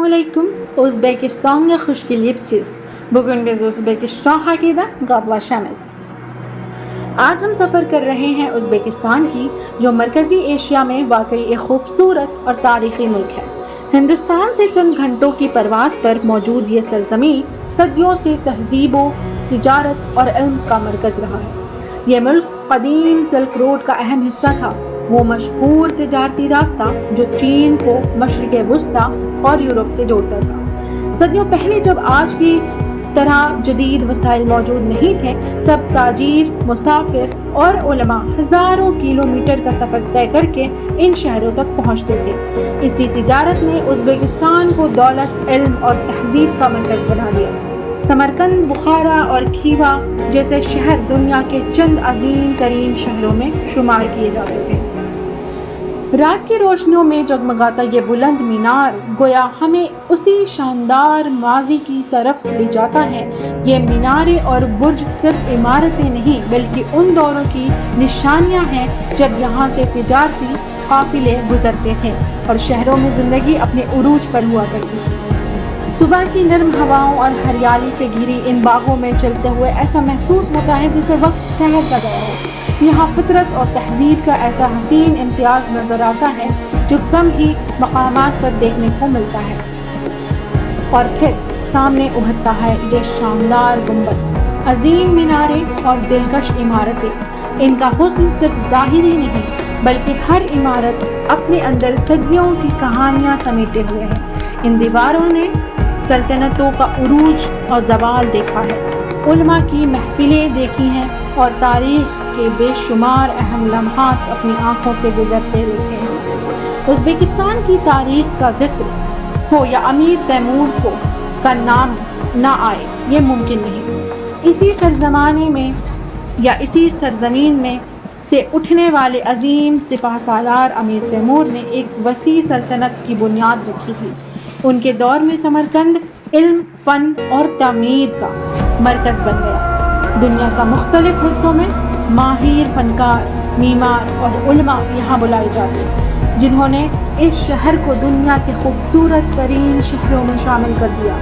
Selamünaleyküm. Özbekistan'ga hoş gelipsiz. Bugün biz Uzbekistan hakida गपशप। आज हम सफ़र कर रहे हैं उज़्बेकिस्तान की, जो मरकज़ी एशिया में वाकई एक खूबसूरत और तारीख़ी मुल्क है। हिंदुस्तान से चंद घंटों की परवाज़ पर मौजूद ये सरज़मीं सदियों से तहज़ीबों, तिजारत और इल्म का मरकज़ रहा है। ये मुल्क क़दीम सिल्क रोड का अहम हिस्सा था, वो मशहूर तिजारती रास्ता जो चीन को मशरिक़ वुस्ता और यूरोप से जोड़ता था। सदियों पहले जब आज की तरह जदीद वसाइल मौजूद नहीं थे, तब ताजीर, मुसाफिर और उलमा हज़ारों किलोमीटर का सफ़र तय करके इन शहरों तक पहुँचते थे। इसी तिजारत ने उज़्बेकिस्तान को दौलत, इल्म और तहज़ीब का मरकज़ बना दिया। समरकंद, बुखारा और खीवा जैसे शहर दुनिया के चंद अजीम तरीन शहरों में शुमार किए जाते थे। रात की रोशनियों में जगमगाता ये बुलंद मीनार गोया हमें उसी शानदार माजी की तरफ ले जाता है। ये मीनारें और बुर्ज सिर्फ इमारतें नहीं, बल्कि उन दौरों की निशानियां हैं जब यहाँ से तिजारती काफिले गुजरते थे और शहरों में ज़िंदगी अपने उरूज पर हुआ करती थी। सुबह की नरम हवाओं और हरियाली से घिरी इन बागों में चलते हुए ऐसा महसूस होता है जैसे वक्त ठहर सा गया हो। यहाँ फितरत और तहज़ीब का ऐसा हसीन इम्तियाज़ नज़र आता है जो कम ही मकामात पर देखने को मिलता है। और फिर सामने उभरता है ये शानदार गुंबद, अजीम मीनारें और दिलकश इमारतें। इनका हुस्न सिर्फ ज़ाहिरी नहीं, बल्कि हर इमारत अपने अंदर सदियों की कहानियाँ समेटे हुए है। इन दीवारों ने सल्तनतों का उरूज और ज़वाल देखा है, उलमा की महफिलें देखी हैं और तारीख़ के बेशुमार अहम लम्हात अपनी आँखों से गुजरते देखे हैं। उज़्बेकिस्तान की तारीख़ का जिक्र हो या अमीर तैमूर का नाम ना आए, ये मुमकिन नहीं। इसी सरज़माने में या इसी सरज़मीन में से उठने वाले अजीम सिपह सालार अमीर तैमूर ने एक वसी सल्तनत की बुनियाद रखी थी। उनके दौर में समरकंद इल्म, फ़न और तामीर का मरकज़ बन गया। दुनिया का मुख्तलिफ हिस्सों में माहिर फ़नकार, मीमार और उलमा यहाँ बुलाए जाते हैं, जिन्होंने इस शहर को दुनिया के खूबसूरत तरीन शहरों में शामिल कर दिया।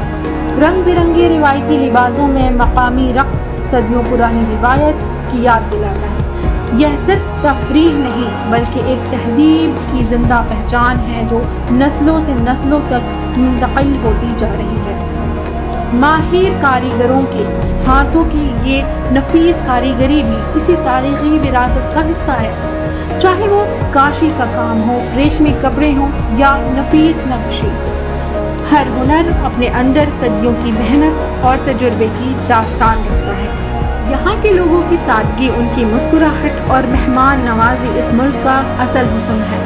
रंग बिरंगे रिवायती लिबासों में मकामी रक़्स सदियों पुरानी रिवायत की याद दिलाता है। यह सिर्फ तफरीह नहीं, बल्कि एक तहज़ीब की ज़िंदा पहचान है जो नस्लों से नस्लों तक मुंतकिल होती जा रही है। माहिर कारीगरों के हाथों की ये नफीस कारीगरी भी इसी तारीख़ी विरासत का हिस्सा है। चाहे वो काशी का काम हो, रेशमी कपड़े हों या नफीस नक्शी, हर हुनर अपने अंदर सदियों की मेहनत और तजुर्बे की दास्तान रखता है। यहाँ के लोगों की सादगी, उनकी मुस्कुराहट और मेहमान नवाजी इस मुल्क का असल हुस्न है।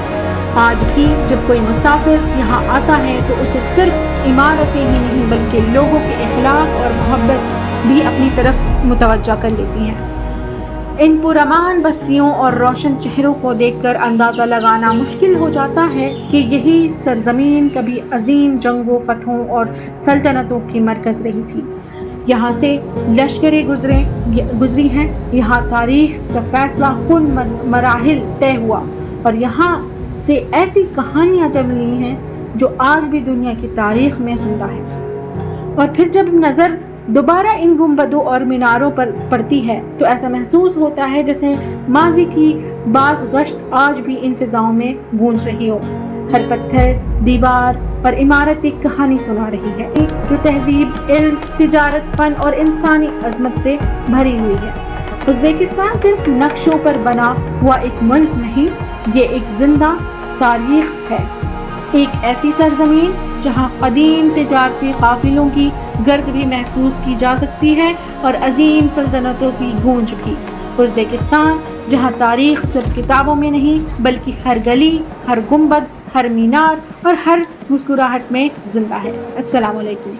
आज भी जब कोई मुसाफिर यहाँ आता है तो उसे सिर्फ इमारतें ही नहीं, बल्कि लोगों के अखलाक और मोहब्बत भी अपनी तरफ मुतवज्जा कर लेती हैं। इन पुरअमान बस्तियों और रोशन चेहरों को देखकर अंदाज़ा लगाना मुश्किल हो जाता है कि यही सरज़मीन कभी अजीम जंगों, फतहों और सल्तनतों की मरकज़ रही थी। यहाँ से लश्करें गुजरी हैं, यहाँ तारीख़ का फ़ैसला कुन मराहिल तय हुआ और यहाँ से ऐसी कहानियाँ जमली हैं जो आज भी दुनिया की तारीख़ में ज़िंदा है। और फिर जब नज़र दोबारा इन गुंबदों और मीनारों पर पड़ती है तो ऐसा महसूस होता है जैसे माजी की बाज़ गश्त आज भी इन फ़िज़ाओं में गूंज रही हो। हर पत्थर, दीवार और इमारत एक कहानी सुना रही है जो तहज़ीब, इल्म, तिजारत, फ़न और इंसानी अज़मत से भरी हुई है। उज़्बेकिस्तान सिर्फ नक्शों पर बना हुआ एक मुल्क नहीं, ये एक ज़िंदा तारीख़ है। एक ऐसी सरज़मीन जहाँ क़दीम तिजारती काफ़िलों की गर्द भी महसूस की जा सकती है और अजीम सल्तनतों की गूंज भी। उज़्बेकिस्तान जहाँ तारीख़ सिर्फ किताबों में नहीं, बल्कि हर गली, हर गुंबद, हर मीनार और हर मुस्कुराहट में ज़िंदा है। अस्सलामु अलैकुम।